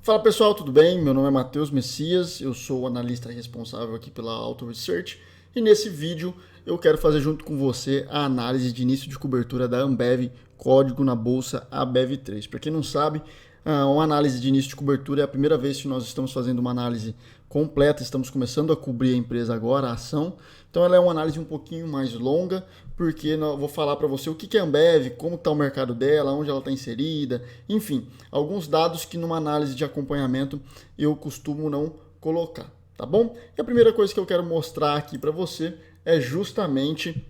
Fala pessoal, tudo bem? Meu nome é Matheus Messias, eu sou o analista responsável aqui pela Auto Research e nesse vídeo eu quero fazer junto com você a análise de início de cobertura da Ambev, código na bolsa ABEV3. Para quem não sabe, uma análise de início de cobertura é a primeira vez que nós estamos fazendo uma análise completa, estamos começando a cobrir a empresa agora, a ação. Então ela é uma análise um pouquinho mais longa, porque eu vou falar para você o que é a Ambev, como está o mercado dela, onde ela está inserida, enfim, alguns dados que numa análise de acompanhamento eu costumo não colocar, tá bom? E a primeira coisa que eu quero mostrar aqui para você é justamente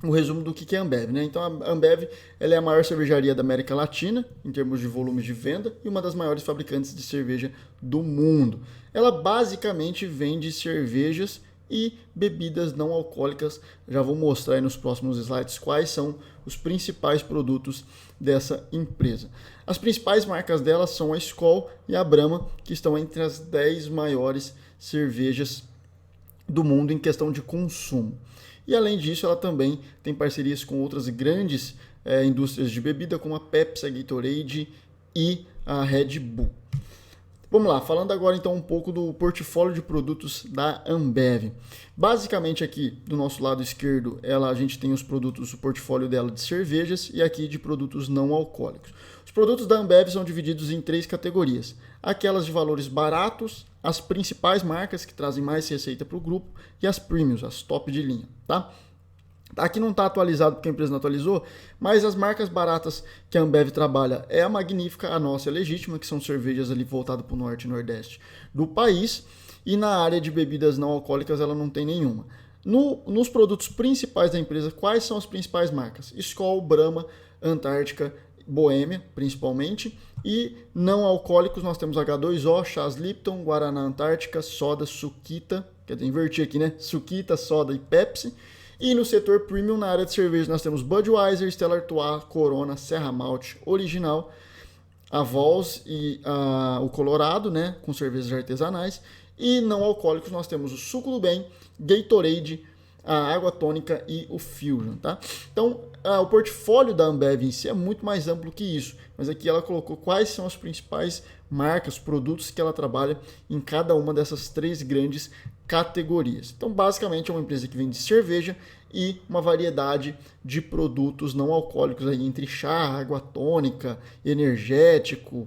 o resumo do que é a Ambev, né? Então a Ambev ela é a maior cervejaria da América Latina em termos de volumes de venda e uma das maiores fabricantes de cerveja do mundo. Ela basicamente vende cervejas e bebidas não alcoólicas. Já vou mostrar aí nos próximos slides quais são os principais produtos dessa empresa. As principais marcas dela são a Skol e a Brahma, que estão entre as 10 maiores cervejas do mundo em questão de consumo. E além disso, ela também tem parcerias com outras grandes indústrias de bebida, como a Pepsi, a Gatorade e a Red Bull. Vamos lá, falando agora então um pouco do portfólio de produtos da Ambev. Basicamente aqui do nosso lado esquerdo, a gente tem os produtos, o portfólio dela de cervejas e aqui de produtos não alcoólicos. Os produtos da Ambev são divididos em 3 categorias. Aquelas de valores baratos, as principais marcas que trazem mais receita para o grupo e as premiums, as top de linha, tá? Aqui não está atualizado porque a empresa não atualizou, mas as marcas baratas que a Ambev trabalha é a Magnífica, a Nossa e a Legítima, que são cervejas ali voltadas para o norte e nordeste do país. E na área de bebidas não alcoólicas ela não tem nenhuma. Nos produtos principais da empresa, quais são as principais marcas? Skol, Brahma, Antártica, Boêmia, principalmente. E não alcoólicos nós temos H2O, Chás Lipton, Guaraná Antártica, Soda, Suquita, quer dizer, inverti aqui, né? Suquita, Soda e Pepsi. E no setor premium, na área de cerveja, nós temos Budweiser, Stella Artois, Corona, Serra Malte, Original, a Vols e o Colorado, né, com cervejas artesanais. E não alcoólicos, nós temos o Suco do Bem, Gatorade, a Água Tônica e o Fusion, tá? Então, o portfólio da Ambev em si é muito mais amplo que isso, mas aqui ela colocou quais são as principais marcas, produtos que ela trabalha em cada uma dessas 3 grandes categorias. Então, basicamente, é uma empresa que vende cerveja e uma variedade de produtos não alcoólicos aí, entre chá, água tônica, energético,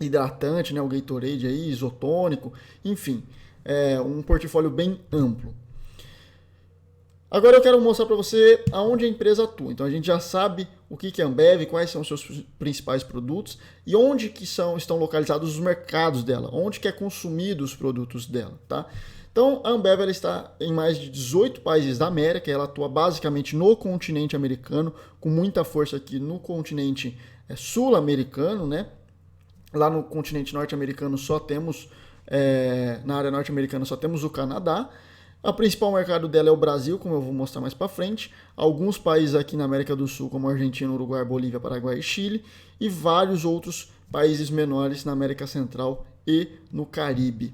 hidratante, né, o Gatorade aí, isotônico, enfim, é um portfólio bem amplo. Agora eu quero mostrar para você aonde a empresa atua. Então a gente já sabe o que é a Ambev, quais são os seus principais produtos e onde que estão localizados os mercados dela, onde que é consumido os produtos dela, tá? Então a Ambev ela está em mais de 18 países da América, ela atua basicamente no continente americano, com muita força aqui no continente sul-americano, né? Lá no continente norte-americano só temos, na área norte-americana só temos o Canadá. O principal mercado dela é o Brasil, como eu vou mostrar mais para frente. Alguns países aqui na América do Sul, como Argentina, Uruguai, Bolívia, Paraguai e Chile. E vários outros países menores na América Central e no Caribe.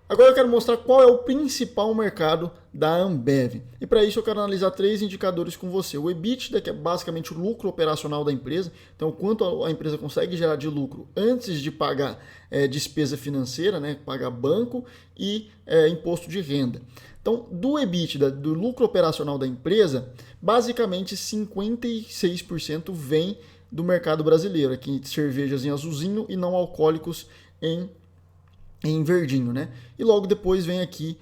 Agora eu quero mostrar qual é o principal mercado da Ambev. E para isso eu quero analisar 3 indicadores com você. O EBITDA, que é basicamente o lucro operacional da empresa. Então, quanto a empresa consegue gerar de lucro antes de pagar despesa financeira, né, pagar banco e imposto de renda. Então, do EBITDA, do lucro operacional da empresa, basicamente 56% vem do mercado brasileiro. Aqui cervejas em azulzinho e não alcoólicos em verdinho, né? E logo depois vem aqui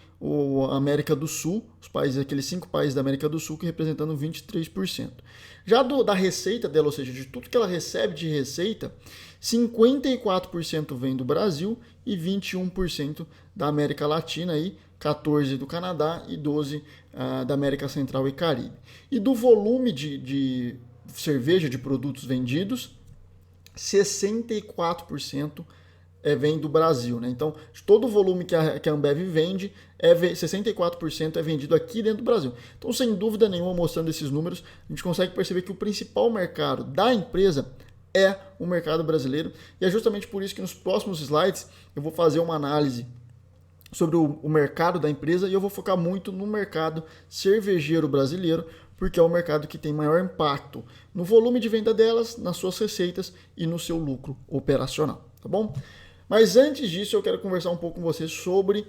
a América do Sul, os países, aqueles 5 países da América do Sul que representando 23%. Já da receita dela, ou seja, de tudo que ela recebe de receita, 54% vem do Brasil e 21% da América Latina, aí, 14% do Canadá e 12% da América Central e Caribe. E do volume de cerveja, de produtos vendidos, 64% vem do Brasil, né? Então, de todo o volume que a Ambev vende, 64% é vendido aqui dentro do Brasil. Então, sem dúvida nenhuma, mostrando esses números, a gente consegue perceber que o principal mercado da empresa é o mercado brasileiro. E é justamente por isso que nos próximos slides eu vou fazer uma análise sobre o mercado da empresa e eu vou focar muito no mercado cervejeiro brasileiro, porque é o mercado que tem maior impacto no volume de venda delas, nas suas receitas e no seu lucro operacional, tá bom? Mas antes disso, eu quero conversar um pouco com você sobre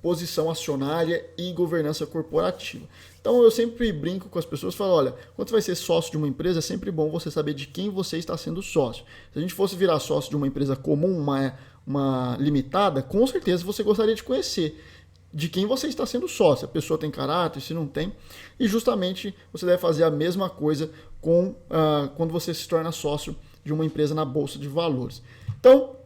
posição acionária e governança corporativa. Então eu sempre brinco com as pessoas e falo, olha, quando você vai ser sócio de uma empresa, é sempre bom você saber de quem você está sendo sócio. Se a gente fosse virar sócio de uma empresa comum, uma limitada, com certeza você gostaria de conhecer de quem você está sendo sócio. A pessoa tem caráter, se não tem. E justamente você deve fazer a mesma coisa quando você se torna sócio de uma empresa na Bolsa de Valores. Então,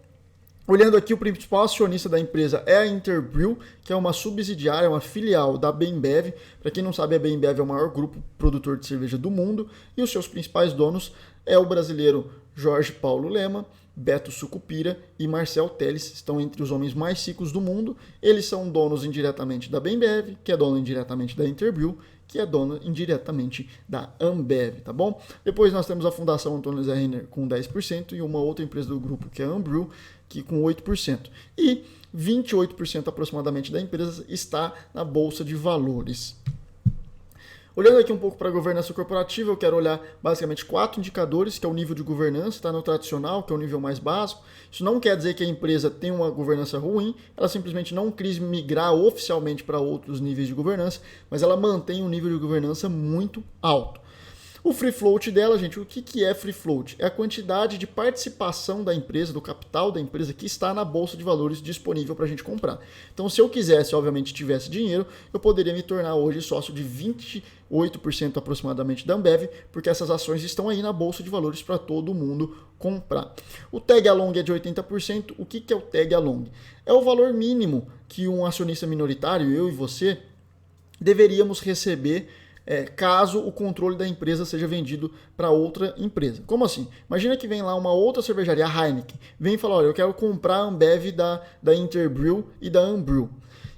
olhando aqui, o principal acionista da empresa é a Interbrew, que é uma subsidiária, uma filial da Bembev. Para quem não sabe, a Bembev é o maior grupo produtor de cerveja do mundo e os seus principais donos é o brasileiro Jorge Paulo Lema, Beto Sucupira e Marcel Teles, estão entre os homens mais ricos do mundo. Eles são donos indiretamente da Bembev, que é dono indiretamente da Interbrew, que é dona indiretamente da Ambev, tá bom? Depois nós temos a Fundação Antônio Zé Renner com 10% e uma outra empresa do grupo, que é a Ambril, que com 8%. E 28% aproximadamente da empresa está na Bolsa de Valores. Olhando aqui um pouco para a governança corporativa, eu quero olhar basicamente 4 indicadores, que é o nível de governança, está no tradicional, que é o nível mais básico. Isso não quer dizer que a empresa tem uma governança ruim, ela simplesmente não quis migrar oficialmente para outros níveis de governança, mas ela mantém um nível de governança muito alto. O free float dela, gente, o que é free float? É a quantidade de participação da empresa, do capital da empresa que está na Bolsa de Valores disponível para a gente comprar. Então, se eu quisesse, obviamente, tivesse dinheiro, eu poderia me tornar hoje sócio de 28% aproximadamente da Ambev, porque essas ações estão aí na Bolsa de Valores para todo mundo comprar. O tag along é de 80%. O que é o tag along? É o valor mínimo que um acionista minoritário, eu e você, deveríamos receber caso o controle da empresa seja vendido para outra empresa. Como assim? Imagina que vem lá uma outra cervejaria, a Heineken, vem e fala, olha, eu quero comprar a Ambev da Interbrew e da Ambril,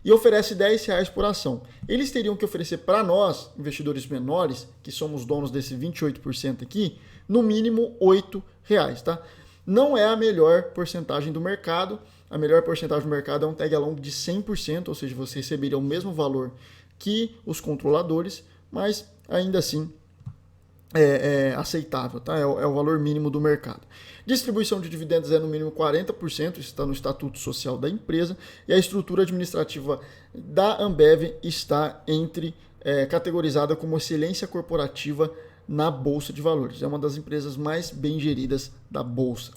e oferece R$10 por ação. Eles teriam que oferecer para nós, investidores menores, que somos donos desse 28% aqui, no mínimo R$8, tá? Não é a melhor porcentagem do mercado. A melhor porcentagem do mercado é um tag along de 100%, ou seja, você receberia o mesmo valor que os controladores, mas ainda assim é aceitável, tá? É o valor mínimo do mercado. Distribuição de dividendos é no mínimo 40%, isso está no estatuto social da empresa, e a estrutura administrativa da Ambev está categorizada como excelência corporativa na Bolsa de Valores. É uma das empresas mais bem geridas da Bolsa.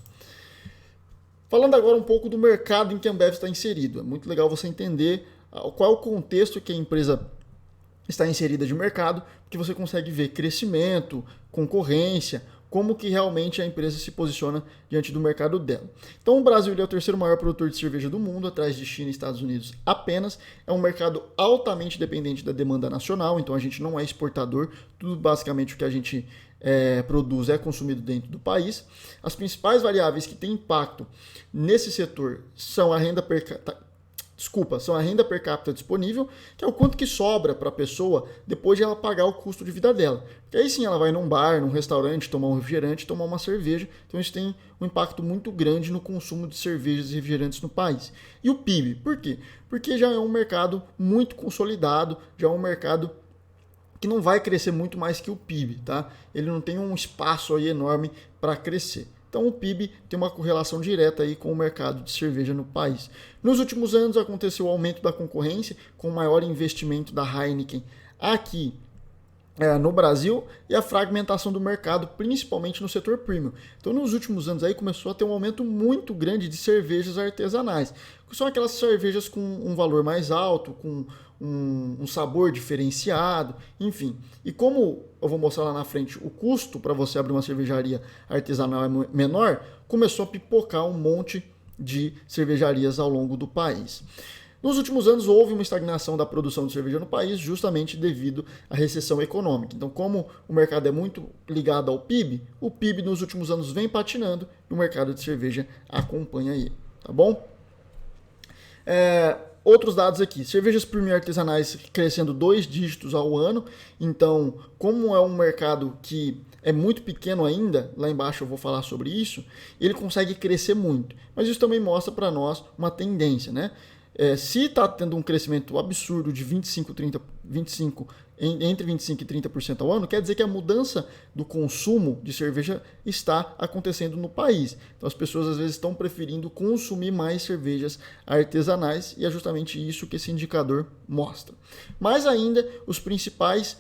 Falando agora um pouco do mercado em que a Ambev está inserido. É muito legal você entender qual é o contexto que a empresa está inserida de mercado, porque você consegue ver crescimento, concorrência, como que realmente a empresa se posiciona diante do mercado dela. Então o Brasil é o terceiro maior produtor de cerveja do mundo, atrás de China e Estados Unidos apenas. É um mercado altamente dependente da demanda nacional, então a gente não é exportador, tudo basicamente o que a gente produz é consumido dentro do país. As principais variáveis que têm impacto nesse setor são a renda per capita disponível, que é o quanto que sobra para a pessoa depois de ela pagar o custo de vida dela. Porque aí sim ela vai num bar, num restaurante, tomar um refrigerante, tomar uma cerveja. Então isso tem um impacto muito grande no consumo de cervejas e refrigerantes no país. E o PIB, por quê? Porque já é um mercado muito consolidado, já é um mercado que não vai crescer muito mais que o PIB, tá? Ele não tem um espaço aí enorme para crescer. Então o PIB tem uma correlação direta aí com o mercado de cerveja no país. Nos últimos anos aconteceu o aumento da concorrência, com o maior investimento da Heineken aqui no Brasil e a fragmentação do mercado, principalmente no setor premium. Então nos últimos anos aí começou a ter um aumento muito grande de cervejas artesanais, que são aquelas cervejas com um valor mais alto, com um sabor diferenciado, enfim. E como eu vou mostrar lá na frente, o custo para você abrir uma cervejaria artesanal é menor, começou a pipocar um monte de cervejarias ao longo do país. Nos últimos anos houve uma estagnação da produção de cerveja no país, justamente devido à recessão econômica. Então, como o mercado é muito ligado ao PIB, o PIB nos últimos anos vem patinando e o mercado de cerveja acompanha ele, tá bom? Outros dados aqui, cervejas premium artesanais crescendo 2 dígitos ao ano. Então, como é um mercado que é muito pequeno ainda, lá embaixo eu vou falar sobre isso, ele consegue crescer muito. Mas isso também mostra para nós uma tendência, né? Se está tendo um crescimento absurdo de 25, entre 25% e 30% ao ano, quer dizer que a mudança do consumo de cerveja está acontecendo no país. Então as pessoas às vezes estão preferindo consumir mais cervejas artesanais e é justamente isso que esse indicador mostra. Mas ainda as principais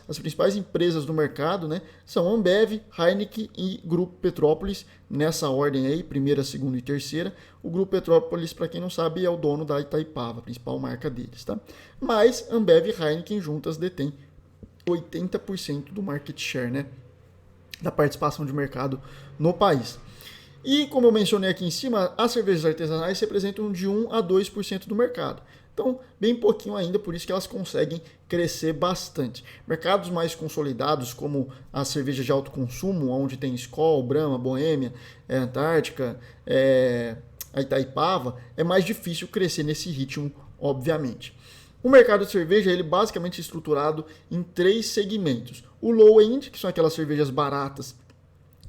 empresas do mercado, né, são Ambev, Heineken e Grupo Petrópolis, nessa ordem aí, primeira, segunda e terceira. O Grupo Petrópolis, para quem não sabe, é o dono da Itaipava, a principal marca deles, tá? Mas Ambev e Heineken juntas detêm 80% do market share, né, da participação de mercado no país. E como eu mencionei aqui em cima, as cervejas artesanais representam de 1 a 2% do mercado. Então, bem pouquinho ainda, por isso que elas conseguem crescer bastante. Mercados mais consolidados, como a cerveja de alto consumo, onde tem Skol, Brahma, Bohemia, Antártica, a Itaipava, é mais difícil crescer nesse ritmo, obviamente. O mercado de cerveja ele basicamente é estruturado em 3 segmentos. O low-end, que são aquelas cervejas baratas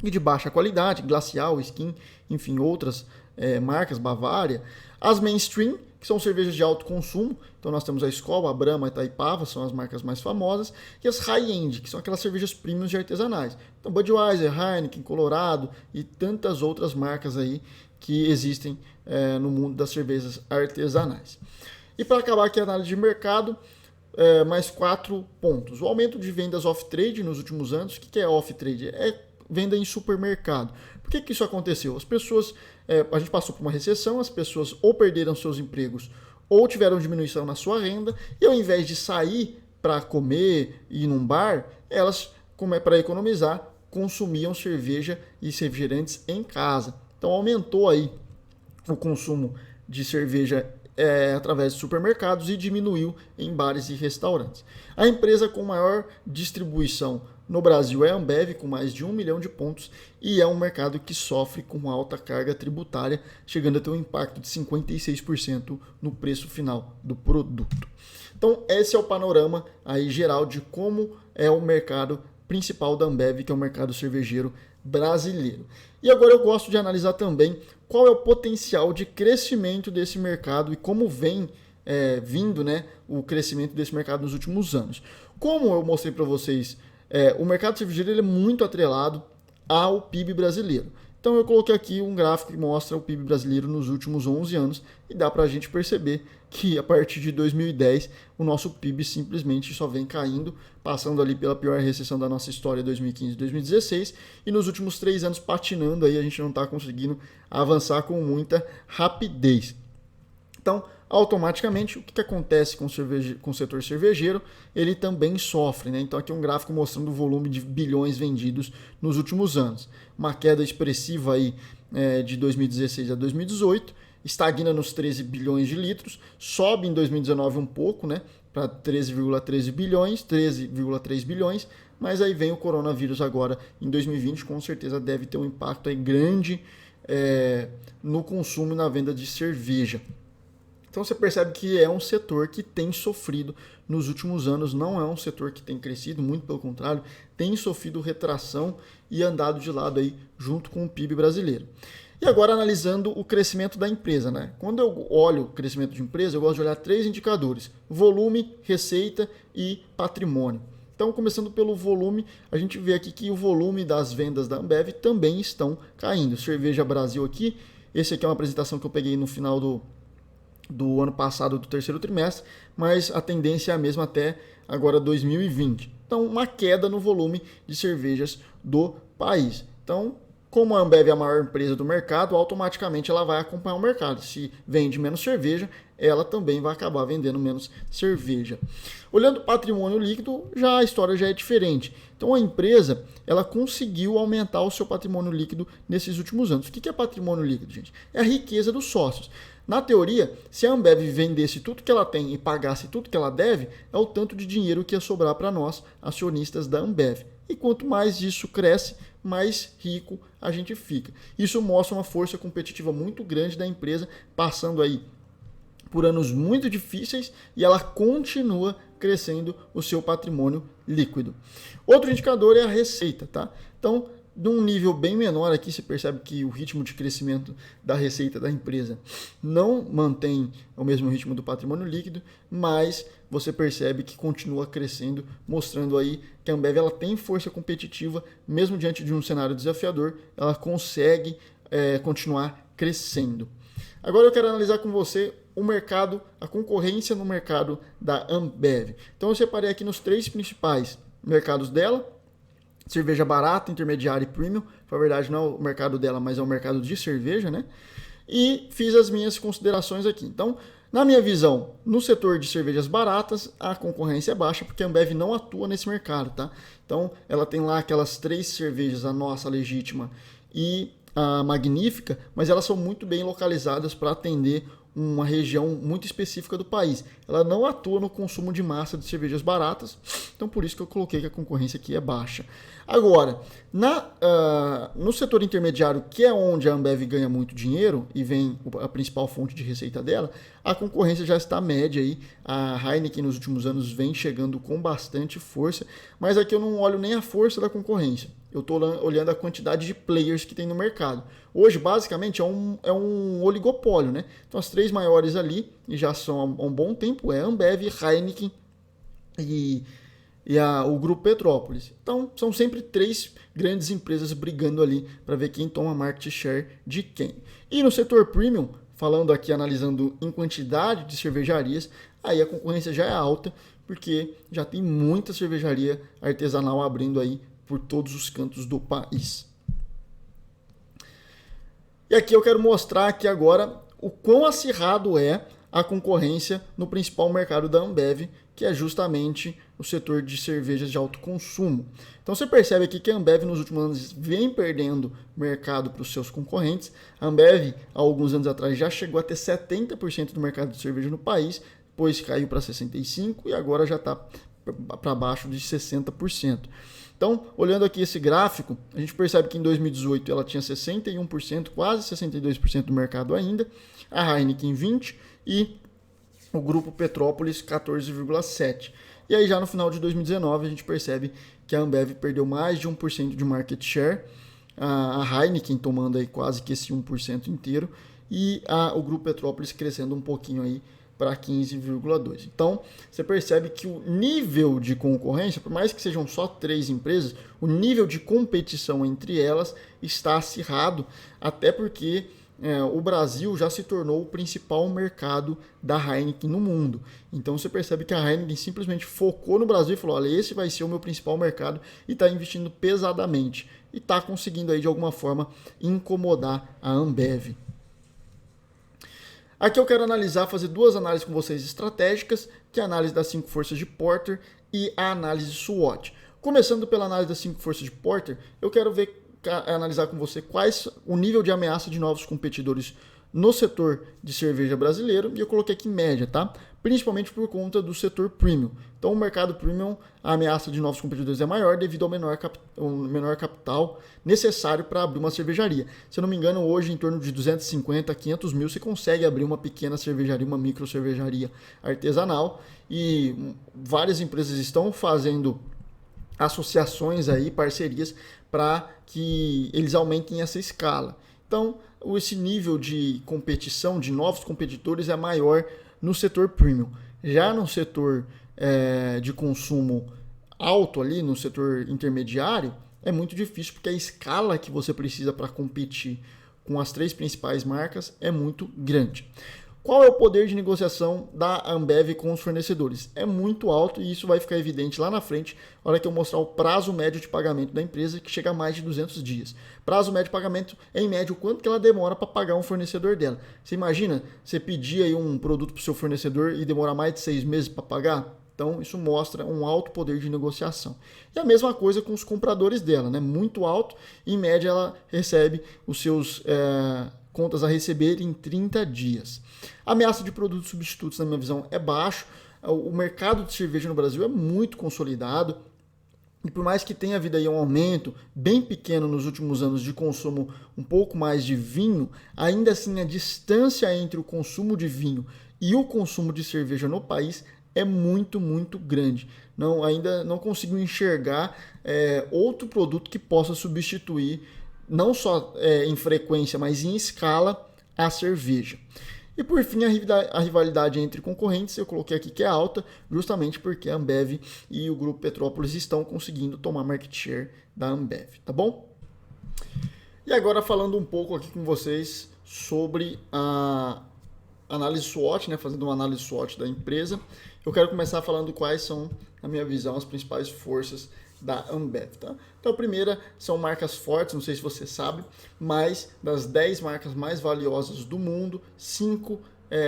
e de baixa qualidade, Glacial, Skin, enfim, outras marcas, Bavária. As mainstream, que são cervejas de alto consumo, então nós temos a Skol, a Brahma, a Itaipava, são as marcas mais famosas, e as high-end, que são aquelas cervejas premium e artesanais. Então Budweiser, Heineken, Colorado e tantas outras marcas aí que existem no mundo das cervejas artesanais. E para acabar aqui a análise de mercado, mais 4 pontos. O aumento de vendas off-trade nos últimos anos. O que é off-trade? É venda em supermercado. Por que isso aconteceu? As pessoas, a gente passou por uma recessão, as pessoas ou perderam seus empregos ou tiveram diminuição na sua renda e ao invés de sair para comer e ir num bar, elas, como é para economizar, consumiam cerveja e refrigerantes em casa. Então aumentou aí o consumo de cerveja através de supermercados e diminuiu em bares e restaurantes. A empresa com maior distribuição no Brasil é a Ambev, com mais de 1 milhão de pontos, e é um mercado que sofre com alta carga tributária, chegando a ter um impacto de 56% no preço final do produto. Então esse é o panorama aí geral de como é o mercado principal da Ambev, que é o mercado cervejeiro brasileiro. E agora eu gosto de analisar também qual é o potencial de crescimento desse mercado e como vem vindo, né, o crescimento desse mercado nos últimos anos. Como eu mostrei para vocês, o mercado cervejeiro ele é muito atrelado ao PIB brasileiro. Então eu coloquei aqui um gráfico que mostra o PIB brasileiro nos últimos 11 anos e dá para a gente perceber que a partir de 2010 o nosso PIB simplesmente só vem caindo, passando ali pela pior recessão da nossa história 2015 e 2016 e nos últimos 3 anos patinando aí, a gente não está conseguindo avançar com muita rapidez. Então, automaticamente, o que acontece com o setor cervejeiro? Ele também sofre, né? Então aqui um gráfico mostrando o volume de bilhões vendidos nos últimos anos. Uma queda expressiva aí de 2016 a 2018, estagna nos 13 bilhões de litros, sobe em 2019 um pouco, né? Para 13,3 bilhões, mas aí vem o coronavírus agora em 2020, com certeza deve ter um impacto aí grande no consumo e na venda de cerveja. Então você percebe que é um setor que tem sofrido nos últimos anos, não é um setor que tem crescido, muito pelo contrário, tem sofrido retração e andado de lado aí junto com o PIB brasileiro. E agora analisando o crescimento da empresa, né? Quando eu olho o crescimento de empresa, eu gosto de olhar 3 indicadores: volume, receita e patrimônio. Então, começando pelo volume, a gente vê aqui que o volume das vendas da Ambev também estão caindo. Cerveja Brasil aqui, esse aqui é uma apresentação que eu peguei no final do ano passado, do terceiro trimestre, mas a tendência é a mesma até agora 2020. Então, uma queda no volume de cervejas do país. Então, como a Ambev é a maior empresa do mercado, automaticamente ela vai acompanhar o mercado. Se vende menos cerveja, ela também vai acabar vendendo menos cerveja. Olhando o patrimônio líquido, a história já é diferente. Então a empresa ela conseguiu aumentar o seu patrimônio líquido nesses últimos anos. O que é patrimônio líquido, gente? É a riqueza dos sócios. Na teoria, se a Ambev vendesse tudo que ela tem e pagasse tudo que ela deve, é o tanto de dinheiro que ia sobrar para nós, acionistas da Ambev. E quanto mais isso cresce, mais rico a gente fica. Isso mostra uma força competitiva muito grande da empresa, passando aí por anos muito difíceis e ela continua crescendo o seu patrimônio líquido. Outro indicador é a receita, tá? Então, num nível bem menor aqui, você percebe que o ritmo de crescimento da receita da empresa não mantém o mesmo ritmo do patrimônio líquido, mas você percebe que continua crescendo, mostrando aí que a Ambev ela tem força competitiva, mesmo diante de um cenário desafiador, ela consegue continuar crescendo. Agora eu quero analisar com você o mercado, a concorrência no mercado da Ambev. Então eu separei aqui nos 3 principais mercados dela: cerveja barata, intermediária e premium. Na verdade não é o mercado dela, mas é o mercado de cerveja, né? E fiz as minhas considerações aqui. Então, na minha visão, no setor de cervejas baratas, a concorrência é baixa, porque a Ambev não atua nesse mercado, tá? Então, ela tem lá aquelas 3 cervejas, a nossa, a legítima e a magnífica, mas elas são muito bem localizadas para atender uma região muito específica do país. Ela não atua no consumo de massa de cervejas baratas, então por isso que eu coloquei que a concorrência aqui é baixa. Agora, no setor intermediário, que é onde a Ambev ganha muito dinheiro e vem a principal fonte de receita dela, a concorrência já está média aí. A Heineken nos últimos anos vem chegando com bastante força, mas aqui eu não olho nem a força da concorrência. Eu estou olhando a quantidade de players que tem no mercado. Hoje, basicamente, é um oligopólio, né? Então, as 3 maiores ali, e já são há um bom tempo, é a Ambev, Heineken e o Grupo Petrópolis. Então, são sempre 3 grandes empresas brigando ali para ver quem toma market share de quem. E no setor premium, falando aqui, analisando em quantidade de cervejarias, aí a concorrência já é alta, porque já tem muita cervejaria artesanal abrindo aí por todos os cantos do país. E aqui eu quero mostrar aqui agora o quão acirrado é a concorrência no principal mercado da Ambev, que é justamente o setor de cervejas de alto consumo. Então você percebe aqui que a Ambev nos últimos anos vem perdendo mercado para os seus concorrentes. A Ambev, há alguns anos atrás, já chegou a ter 70% do mercado de cerveja no país, depois caiu para 65% e agora já está para baixo de 60%. Então, olhando aqui esse gráfico, a gente percebe que em 2018 ela tinha 61%, quase 62% do mercado ainda, a Heineken 20% e o Grupo Petrópolis 14,7%. E aí já no final de 2019 a gente percebe que a Ambev perdeu mais de 1% de market share, a Heineken tomando aí quase que esse 1% inteiro e o Grupo Petrópolis crescendo um pouquinho aí para 15,2%. Então, você percebe que o nível de concorrência, por mais que sejam só 3 empresas, o nível de competição entre elas está acirrado, até porque o Brasil já se tornou o principal mercado da Heineken no mundo. Então, você percebe que a Heineken simplesmente focou no Brasil e falou, olha, esse vai ser o meu principal mercado e está investindo pesadamente. E está conseguindo aí, de alguma forma, incomodar a Ambev. Aqui eu quero fazer 2 análises com vocês estratégicas, que é a análise das 5 forças de Porter e a análise SWOT. Começando pela análise das 5 forças de Porter, eu quero analisar com você quais o nível de ameaça de novos competidores no setor de cerveja brasileiro, e eu coloquei aqui média, tá? Principalmente por conta do setor premium. Então, o mercado premium, a ameaça de novos competidores é maior devido ao menor capital necessário para abrir uma cervejaria. Se eu não me engano, hoje, em torno de 250 a 500 mil, você consegue abrir uma pequena cervejaria, uma micro cervejaria artesanal, e várias empresas estão fazendo associações aí, parcerias, para que eles aumentem essa escala. Então, esse nível de competição, de novos competidores é maior no setor premium. Já no setor de consumo alto ali, no setor intermediário, é muito difícil, porque a escala que você precisa para competir com as 3 principais marcas é muito grande. Qual é o poder de negociação da Ambev com os fornecedores? É muito alto e isso vai ficar evidente lá na frente, na hora que eu mostrar o prazo médio de pagamento da empresa, que chega a mais de 200 dias. Prazo médio de pagamento é, em média, o quanto que ela demora para pagar um fornecedor dela. Você imagina você pedir aí um produto para o seu fornecedor e demorar mais de 6 meses para pagar? Então, isso mostra um alto poder de negociação. E a mesma coisa com os compradores dela, né? Muito alto. Em média, ela recebe os seus contas a receber em 30 dias. A ameaça de produtos substitutos, na minha visão, é baixo. O mercado de cerveja no Brasil é muito consolidado. E por mais que tenha havido aí um aumento bem pequeno nos últimos anos de consumo um pouco mais de vinho, ainda assim a distância entre o consumo de vinho e o consumo de cerveja no país é muito, muito grande. Ainda não consigo enxergar outro produto que possa substituir, não só em frequência, mas em escala, a cerveja. E por fim, a rivalidade entre concorrentes, eu coloquei aqui que é alta, justamente porque a Ambev e o Grupo Petrópolis estão conseguindo tomar market share da Ambev, tá bom? E agora falando um pouco aqui com vocês sobre a análise SWOT, né, fazendo uma análise SWOT da empresa, eu quero começar falando quais são, na minha visão, as principais forças da Ambev, tá? Então a primeira são marcas fortes, não sei se você sabe, mas das 10 marcas mais valiosas do mundo, 5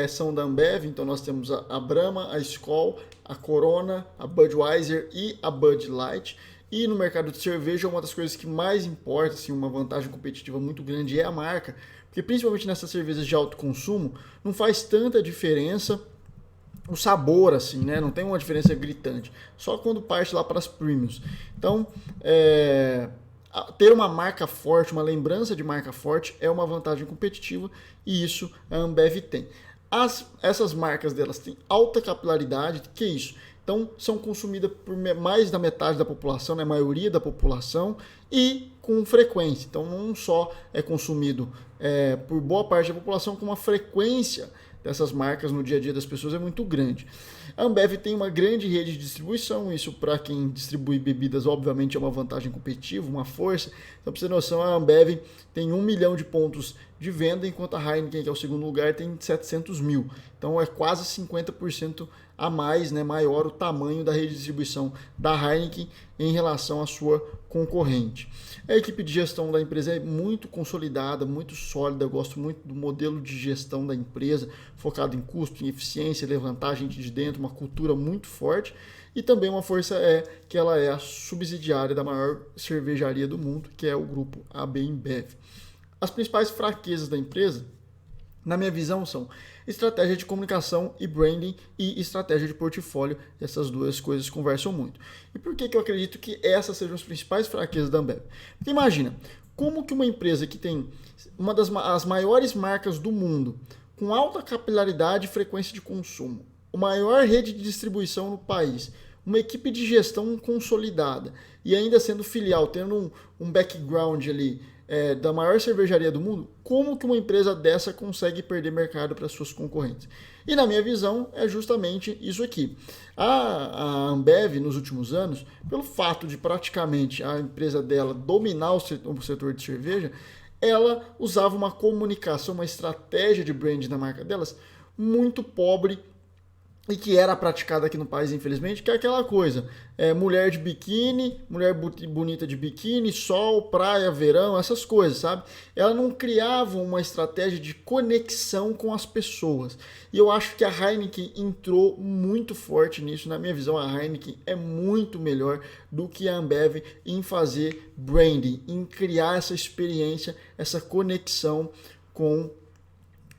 são da Ambev, então nós temos a Brahma, a Skol, a Corona, a Budweiser e a Bud Light. E no mercado de cerveja, uma das coisas que mais importa, assim, uma vantagem competitiva muito grande é a marca, porque principalmente nessas cervejas de alto consumo, não faz tanta diferença o sabor, assim, né? Não tem uma diferença gritante. Só quando parte lá para as premiums. Então, ter uma marca forte, uma lembrança de marca forte é uma vantagem competitiva e isso a Ambev tem. Essas marcas delas têm alta capilaridade, que é isso? Então, são consumidas por mais da metade da população, né? A maioria da população, e com frequência. Então, não só é consumido por boa parte da população, como a frequência dessas marcas no dia a dia das pessoas é muito grande. A Ambev tem uma grande rede de distribuição, isso para quem distribui bebidas obviamente é uma vantagem competitiva, uma força. Então, para você ter noção, a Ambev tem 1 milhão de pontos de venda, enquanto a Heineken, que é o segundo lugar, tem 700 mil. Então é quase 50% a mais, né, maior o tamanho da rede de distribuição da Heineken em relação à sua concorrente. A equipe de gestão da empresa é muito consolidada, muito sólida. Eu gosto muito do modelo de gestão da empresa, focado em custo, em eficiência, levantar a gente de dentro, uma cultura muito forte. E também uma força é que ela é a subsidiária da maior cervejaria do mundo, que é o grupo AB InBev. As principais fraquezas da empresa, na minha visão, são estratégia de comunicação e branding e estratégia de portfólio. Essas duas coisas conversam muito. E por que eu acredito que essas sejam as principais fraquezas da Ambev? Porque imagina, como que uma empresa que tem as maiores marcas do mundo, com alta capilaridade e frequência de consumo, a maior rede de distribuição no país, uma equipe de gestão consolidada e ainda sendo filial, tendo um background ali da maior cervejaria do mundo, como que uma empresa dessa consegue perder mercado para suas concorrentes? E na minha visão é justamente isso aqui. A Ambev nos últimos anos, pelo fato de praticamente a empresa dela dominar o setor de cerveja, ela usava uma comunicação, uma estratégia de brand da marca delas muito pobre e que era praticada aqui no país, infelizmente, que é aquela coisa, mulher de biquíni, mulher bonita de biquíni, sol, praia, verão, essas coisas, sabe? Ela não criava uma estratégia de conexão com as pessoas. E eu acho que a Heineken entrou muito forte nisso. Na minha visão, a Heineken é muito melhor do que a Ambev em fazer branding, em criar essa experiência, essa conexão com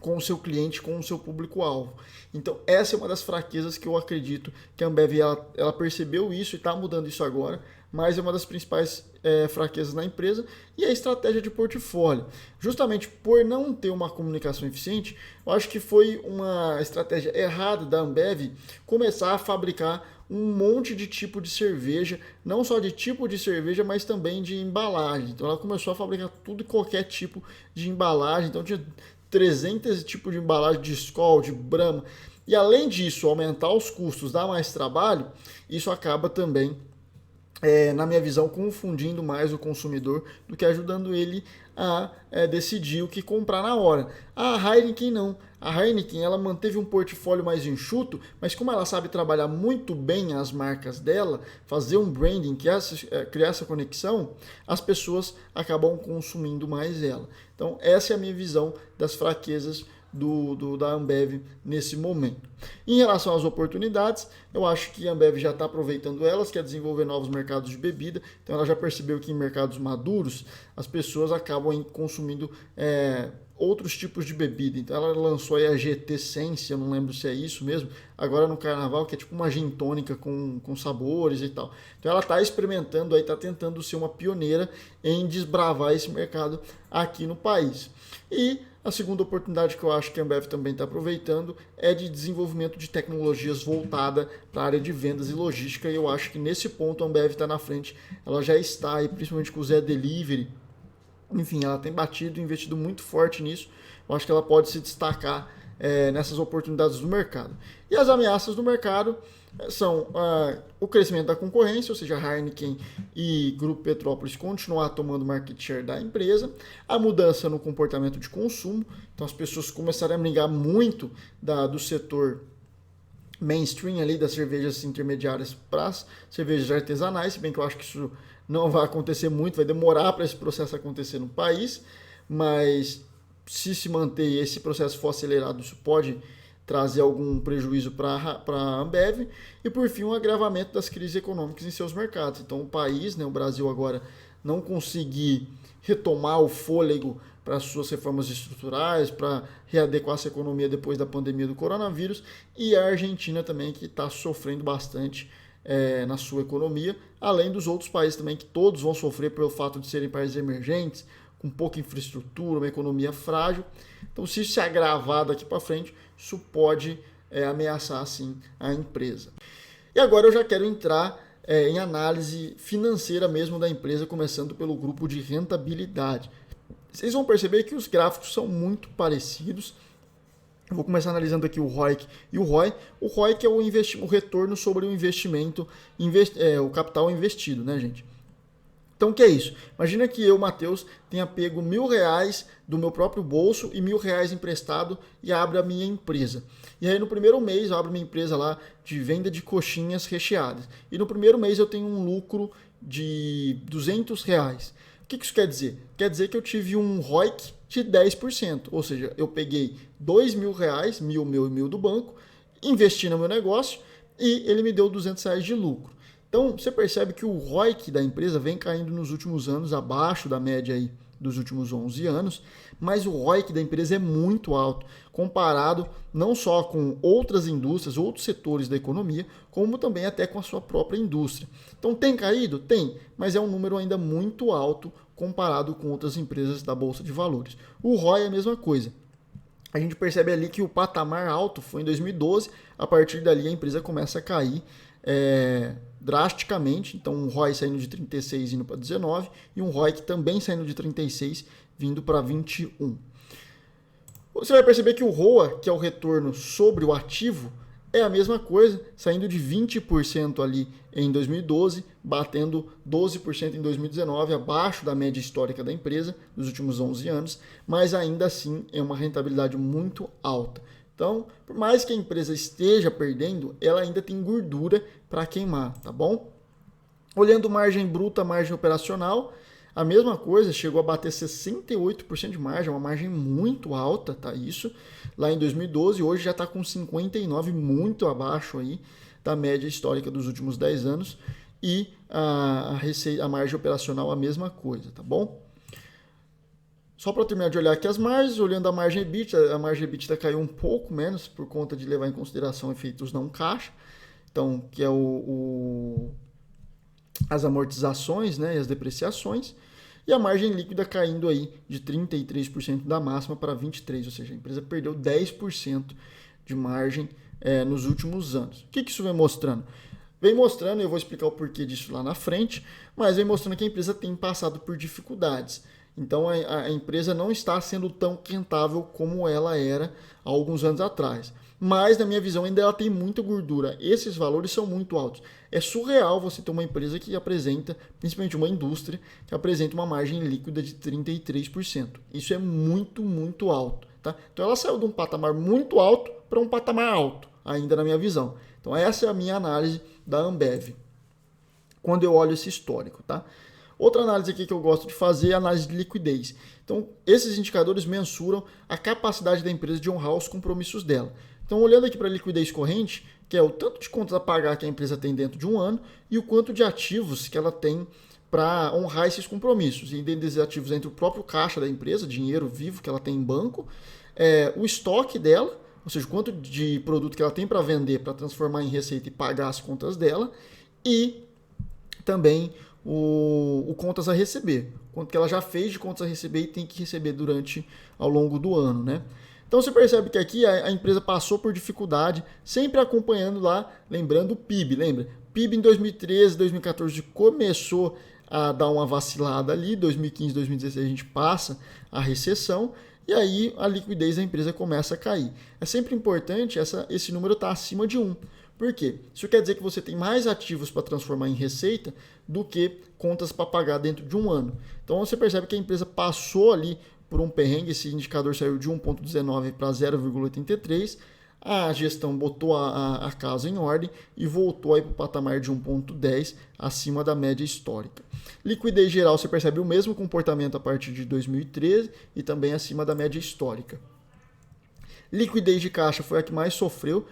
o seu cliente, com o seu público-alvo. Então, essa é uma das fraquezas que eu acredito que a Ambev ela percebeu isso e está mudando isso agora, mas é uma das principais fraquezas na empresa, e a estratégia de portfólio. Justamente por não ter uma comunicação eficiente, eu acho que foi uma estratégia errada da Ambev começar a fabricar um monte de tipo de cerveja, não só de tipo de cerveja, mas também de embalagem. Então ela começou a fabricar tudo e qualquer tipo de embalagem, então tinha 300 tipos de embalagem de Skol, de Brahma, e além disso aumentar os custos, dar mais trabalho, isso acaba também, na minha visão, confundindo mais o consumidor do que ajudando ele a decidir o que comprar na hora. A Heineken não. A Heineken ela manteve um portfólio mais enxuto, mas como ela sabe trabalhar muito bem as marcas dela, fazer um branding, criar essa conexão, as pessoas acabam consumindo mais ela. Então essa é a minha visão das fraquezas da Ambev nesse momento. Em relação às oportunidades, eu acho que a Ambev já está aproveitando elas, quer desenvolver novos mercados de bebida, então ela já percebeu que em mercados maduros as pessoas acabam consumindo outros tipos de bebida. Então ela lançou aí a GT Sense, eu não lembro se é isso mesmo, agora no carnaval, que é tipo uma gin tônica com sabores e tal. Então ela está experimentando aí, está tentando ser uma pioneira em desbravar esse mercado aqui no país. E A segunda oportunidade que eu acho que a Ambev também está aproveitando é de desenvolvimento de tecnologias voltada para a área de vendas e logística, e eu acho que nesse ponto a Ambev está na frente. Ela já está aí, principalmente com o Zé Delivery. Enfim, ela tem batido e investido muito forte nisso. Eu acho que ela pode se destacar nessas oportunidades do mercado. E as ameaças do mercado são o crescimento da concorrência, ou seja, Heineken e Grupo Petrópolis continuar tomando market share da empresa, a mudança no comportamento de consumo, então as pessoas começarem a brigar muito do setor mainstream ali das cervejas intermediárias para as cervejas artesanais, se bem que eu acho que isso não vai acontecer muito, vai demorar para esse processo acontecer no país, mas se manter e esse processo for acelerado, isso pode trazer algum prejuízo para a Ambev. E por fim, um agravamento das crises econômicas em seus mercados. Então o país, o Brasil agora, não conseguir retomar o fôlego para as suas reformas estruturais, para readequar essa economia depois da pandemia do coronavírus, e a Argentina também, que está sofrendo bastante na sua economia, além dos outros países também, que todos vão sofrer pelo fato de serem países emergentes, com pouca infraestrutura, uma economia frágil. Então, se isso se agravar daqui para frente, isso pode ameaçar, sim, a empresa. E agora eu já quero entrar em análise financeira mesmo da empresa, começando pelo grupo de rentabilidade. Vocês vão perceber que os gráficos são muito parecidos. Eu vou começar analisando aqui o ROIC e o ROI. O ROIC é o retorno sobre o investimento, o capital investido, né, gente? Então, o que é isso? Imagina que eu, Matheus, tenha pego R$1.000 do meu próprio bolso e R$1.000 emprestado e abro a minha empresa. E aí, no primeiro mês, eu abro minha empresa lá de venda de coxinhas recheadas. E no primeiro mês, eu tenho um lucro de R$200. O que isso quer dizer? Quer dizer que eu tive um ROIC de 10%. Ou seja, eu peguei R$2.000, R$1.000 meu e R$1.000 do banco, investi no meu negócio e ele me deu R$200 de lucro. Então, você percebe que o ROIC da empresa vem caindo nos últimos anos, abaixo da média aí dos últimos 11 anos, mas o ROIC da empresa é muito alto, comparado não só com outras indústrias, outros setores da economia, como também até com a sua própria indústria. Então, tem caído? Tem, mas é um número ainda muito alto comparado com outras empresas da Bolsa de Valores. O ROI é a mesma coisa. A gente percebe ali que o patamar alto foi em 2012, a partir dali a empresa começa a cair drasticamente, então um ROI saindo de 36 indo para 19 e um ROIC também saindo de 36 vindo para 21. Você vai perceber que o ROA, que é o retorno sobre o ativo, é a mesma coisa, saindo de 20% ali em 2012, batendo 12% em 2019, abaixo da média histórica da empresa dos últimos 11 anos, mas ainda assim é uma rentabilidade muito alta. Então, por mais que a empresa esteja perdendo, ela ainda tem gordura para queimar, tá bom? Olhando margem bruta, margem operacional, a mesma coisa, chegou a bater 68% de margem, uma margem muito alta, tá? Isso lá em 2012, hoje já está com 59%, muito abaixo aí da média histórica dos últimos 10 anos. E a margem operacional a mesma coisa, tá bom? Só para terminar de olhar aqui as margens, olhando a margem EBITDA caiu um pouco menos por conta de levar em consideração efeitos não caixa, então que é as amortizações, né, e as depreciações, e a margem líquida caindo aí de 33% da máxima para 23%, ou seja, a empresa perdeu 10% de margem nos últimos anos. O que isso vem mostrando? Vem mostrando, eu vou explicar o porquê disso lá na frente, mas vem mostrando que a empresa tem passado por dificuldades. Então a empresa não está sendo tão rentável como ela era há alguns anos atrás. Mas, na minha visão, ainda ela tem muita gordura. Esses valores são muito altos. É surreal você ter uma empresa que apresenta, principalmente uma indústria, que apresenta uma margem líquida de 33%. Isso é muito, muito alto. Tá? Então ela saiu de um patamar muito alto para um patamar alto, ainda na minha visão. Então essa é a minha análise da Ambev, quando eu olho esse histórico. Tá? Outra análise aqui que eu gosto de fazer é a análise de liquidez. Então, esses indicadores mensuram a capacidade da empresa de honrar os compromissos dela. Então, olhando aqui para a liquidez corrente, que é o tanto de contas a pagar que a empresa tem dentro de um ano e o quanto de ativos que ela tem para honrar esses compromissos. E dentro desses ativos entre o próprio caixa da empresa, dinheiro vivo que ela tem em banco, o estoque dela, ou seja, o quanto de produto que ela tem para vender, para transformar em receita e pagar as contas dela, e também o contas a receber, quanto que ela já fez de contas a receber e tem que receber ao longo do ano, né? Então você percebe que aqui a empresa passou por dificuldade, sempre acompanhando lá, lembrando o PIB, lembra? PIB em 2013, 2014 começou a dar uma vacilada ali, 2015, 2016 a gente passa a recessão e aí a liquidez da empresa começa a cair. É sempre importante esse número estar acima de 1. Por quê? Isso quer dizer que você tem mais ativos para transformar em receita do que contas para pagar dentro de um ano. Então você percebe que a empresa passou ali por um perrengue, esse indicador saiu de 1,19 para 0,83, a gestão botou a casa em ordem e voltou para o patamar de 1,10 acima da média histórica. Liquidez geral, você percebe o mesmo comportamento a partir de 2013 e também acima da média histórica. Liquidez de caixa foi a que mais sofreu,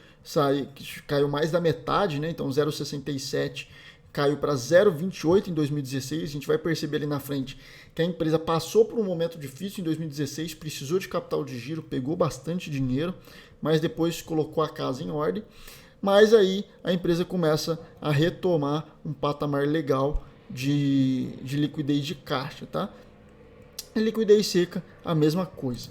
caiu mais da metade, né? Então 0,67 caiu para 0,28 em 2016. A gente vai perceber ali na frente que a empresa passou por um momento difícil em 2016, precisou de capital de giro, pegou bastante dinheiro, mas depois colocou a casa em ordem. Mas aí a empresa começa a retomar um patamar legal de liquidez de caixa, tá? E liquidez seca, a mesma coisa.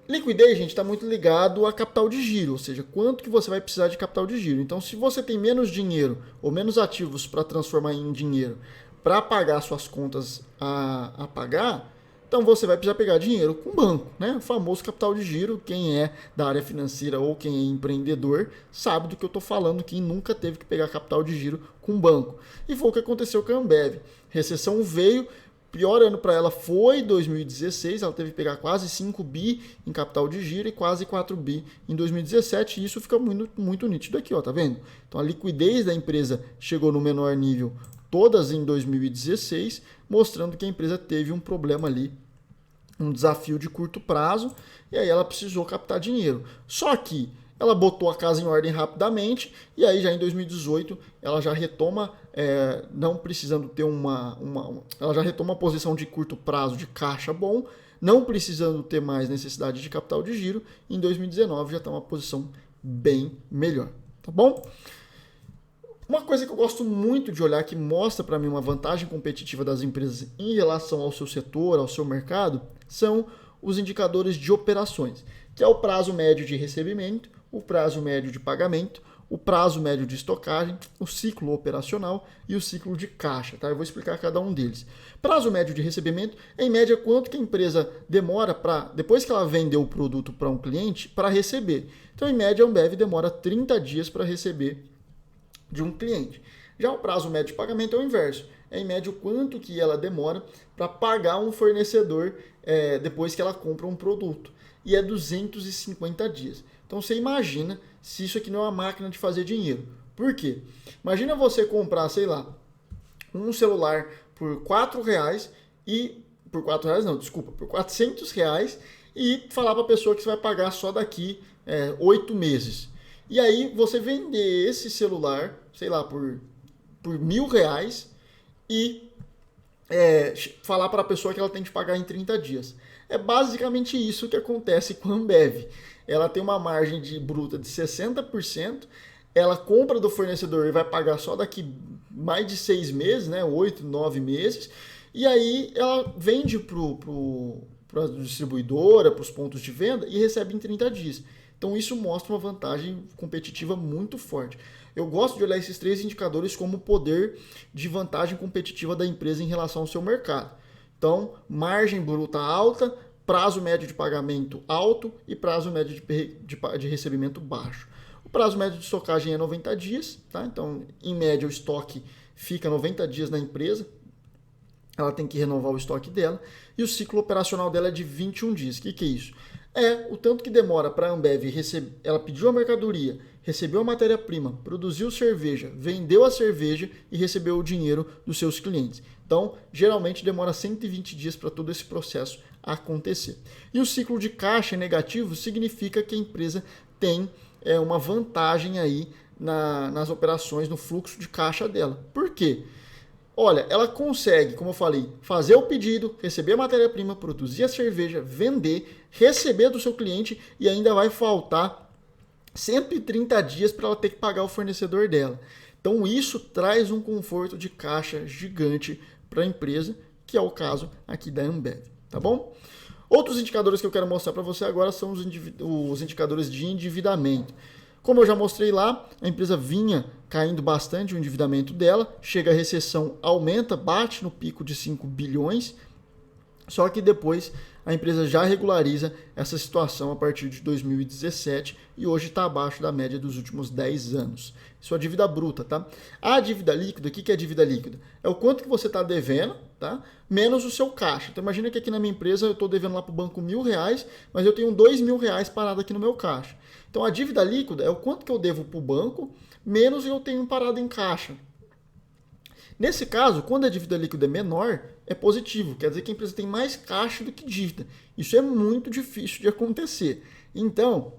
Liquidez, gente, está muito ligado a capital de giro, ou seja, quanto que você vai precisar de capital de giro. Então, se você tem menos dinheiro ou menos ativos para transformar em dinheiro para pagar suas contas a pagar, então você vai precisar pegar dinheiro com o banco, né? O famoso capital de giro. Quem é da área financeira ou quem é empreendedor sabe do que eu estou falando, quem nunca teve que pegar capital de giro com o banco. E foi o que aconteceu com a Ambev. Recessão veio. Pior ano para ela foi 2016, ela teve que pegar quase 5 bi em capital de giro e quase 4 bi em 2017, e isso fica muito, muito nítido aqui, ó, tá vendo? Então a liquidez da empresa chegou no menor nível todas em 2016, mostrando que a empresa teve um problema ali, um desafio de curto prazo, e aí ela precisou captar dinheiro. Só que ela botou a casa em ordem rapidamente e aí já em 2018 ela já retoma, não precisando ter ela já retoma uma posição de curto prazo de caixa bom, não precisando ter mais necessidade de capital de giro. Em 2019 já está uma posição bem melhor, tá bom? Uma coisa que eu gosto muito de olhar, que mostra para mim uma vantagem competitiva das empresas em relação ao seu setor, ao seu mercado, são os indicadores de operações, que é o prazo médio de recebimento, o prazo médio de pagamento, o prazo médio de estocagem, o ciclo operacional e o ciclo de caixa, tá? Eu vou explicar cada um deles. Prazo médio de recebimento é, em média, quanto que a empresa demora depois que ela vendeu o produto para um cliente, para receber. Então, em média, a Ambev demora 30 dias para receber de um cliente. Já o prazo médio de pagamento é o inverso. É, em média, o quanto que ela demora para pagar um fornecedor depois que ela compra um produto. E é 250 dias. Então você imagina se isso aqui não é uma máquina de fazer dinheiro. Por quê? Imagina você comprar, sei lá, um celular por R$4 e... Por R$4 não, desculpa, por R$400 e falar para a pessoa que você vai pagar só daqui 8 meses. E aí você vender esse celular, sei lá, por R$1.000 e falar para a pessoa que ela tem que pagar em 30 dias. É basicamente isso que acontece com a Ambev. Ela tem uma margem de bruta de 60%, ela compra do fornecedor e vai pagar só daqui mais de 6 meses, né? 8, 9 meses, e aí ela vende para a distribuidora, para os pontos de venda e recebe em 30 dias. Então isso mostra uma vantagem competitiva muito forte. Eu gosto de olhar esses 3 indicadores como poder de vantagem competitiva da empresa em relação ao seu mercado. Então, margem bruta alta, prazo médio de pagamento alto e prazo médio de recebimento baixo. O prazo médio de estocagem é 90 dias, tá? Então, em média, o estoque fica 90 dias na empresa, ela tem que renovar o estoque dela, e o ciclo operacional dela é de 21 dias. O que é isso? É o tanto que demora para a Ambev receber. Ela pediu a mercadoria, recebeu a matéria-prima, produziu cerveja, vendeu a cerveja e recebeu o dinheiro dos seus clientes. Então, geralmente demora 120 dias para todo esse processo acontecer. E o ciclo de caixa negativo significa que a empresa tem uma vantagem aí nas operações, no fluxo de caixa dela. Por quê? Olha, ela consegue, como eu falei, fazer o pedido, receber a matéria-prima, produzir a cerveja, vender, receber do seu cliente e ainda vai faltar 130 dias para ela ter que pagar o fornecedor dela. Então isso traz um conforto de caixa gigante para a empresa, que é o caso aqui da Ambev, tá bom? Outros indicadores que eu quero mostrar para você agora são os indicadores de endividamento. Como eu já mostrei lá, a empresa vinha caindo bastante o endividamento dela, chega a recessão, aumenta, bate no pico de 5 bilhões, só que depois a empresa já regulariza essa situação a partir de 2017 e hoje está abaixo da média dos últimos 10 anos. Isso é a dívida bruta, tá? A dívida líquida, o que é a dívida líquida? É o quanto que você está devendo, tá? Menos o seu caixa. Então imagina que aqui na minha empresa eu estou devendo lá para o banco R$1.000, mas eu tenho R$2.000 parado aqui no meu caixa. Então a dívida líquida é o quanto que eu devo para o banco, menos eu tenho parado em caixa. Nesse caso, quando a dívida líquida é menor, é positivo. Quer dizer que a empresa tem mais caixa do que dívida. Isso é muito difícil de acontecer. Então,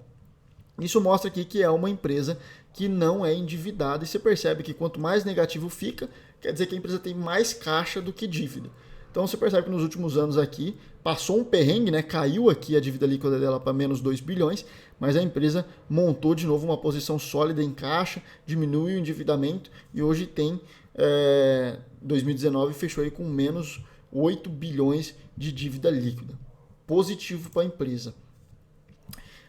isso mostra aqui que é uma empresa que não é endividada. E você percebe que quanto mais negativo fica, quer dizer que a empresa tem mais caixa do que dívida. Então você percebe que nos últimos anos aqui, passou um perrengue, né? Caiu aqui a dívida líquida dela para menos 2 bilhões, mas a empresa montou de novo uma posição sólida em caixa, diminuiu o endividamento e hoje tem... 2019 fechou aí com menos 8 bilhões de dívida líquida. Positivo para a empresa.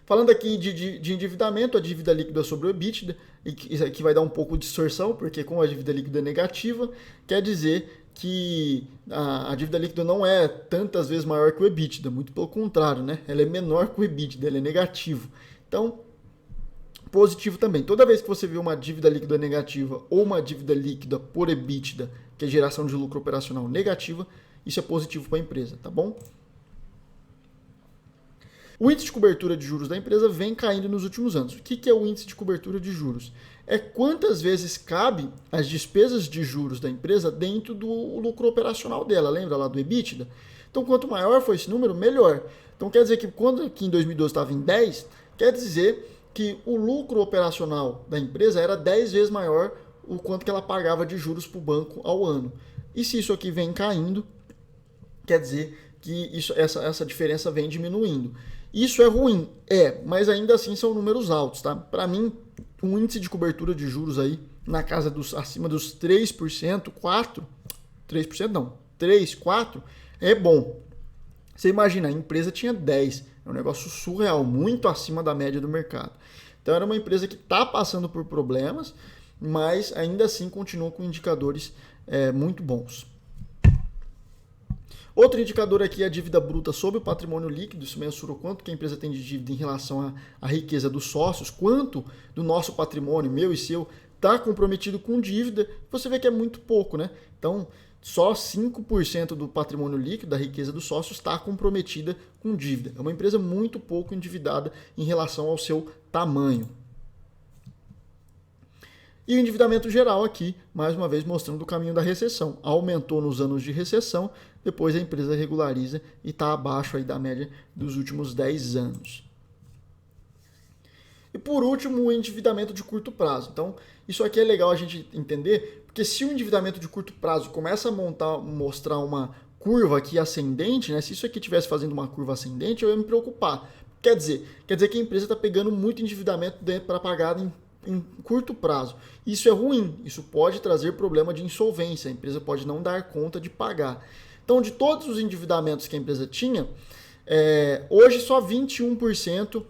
Falando aqui de endividamento, a dívida líquida sobre o EBITDA, isso aqui vai dar um pouco de distorção, porque como a dívida líquida é negativa, quer dizer que a dívida líquida não é tantas vezes maior que o EBITDA, muito pelo contrário, né? Ela é menor que o EBITDA, ela é negativo. Então, positivo também. Toda vez que você vê uma dívida líquida negativa ou uma dívida líquida por EBITDA, que é geração de lucro operacional negativa, isso é positivo para a empresa, tá bom? O índice de cobertura de juros da empresa vem caindo nos últimos anos. O que é o índice de cobertura de juros? É quantas vezes cabe as despesas de juros da empresa dentro do lucro operacional dela. Lembra lá do EBITDA? Então, quanto maior for esse número, melhor. Então, quer dizer que quando aqui em 2012 estava em 10, quer dizer que o lucro operacional da empresa era 10 vezes maior o quanto que ela pagava de juros para o banco ao ano. E se isso aqui vem caindo, quer dizer que essa diferença vem diminuindo. Isso é ruim? É, mas ainda assim são números altos, tá? Para mim, um índice de cobertura de juros aí na casa acima dos 3%, 3% não, 3, 4% é bom. Você imagina, a empresa tinha 10%. É um negócio surreal, muito acima da média do mercado. Então era uma empresa que está passando por problemas, mas ainda assim continua com indicadores muito bons. Outro indicador aqui é a dívida bruta sobre o patrimônio líquido. Isso mensura o quanto que a empresa tem de dívida em relação à riqueza dos sócios, quanto do nosso patrimônio, meu e seu, está comprometido com dívida. Você vê que é muito pouco, né? Então, só 5% do patrimônio líquido, da riqueza dos sócios, está comprometida com dívida. É uma empresa muito pouco endividada em relação ao seu tamanho. E o endividamento geral aqui, mais uma vez mostrando o caminho da recessão. Aumentou nos anos de recessão, depois a empresa regulariza e está abaixo aí da média dos últimos 10 anos. E por último, o endividamento de curto prazo. Então, isso aqui é legal a gente entender, porque se o endividamento de curto prazo começa a mostrar uma curva aqui ascendente, né? Se isso aqui estivesse fazendo uma curva ascendente, eu ia me preocupar. Quer dizer que a empresa está pegando muito endividamento para pagar em curto prazo. Isso é ruim, isso pode trazer problema de insolvência, a empresa pode não dar conta de pagar. Então, de todos os endividamentos que a empresa tinha, hoje só 21%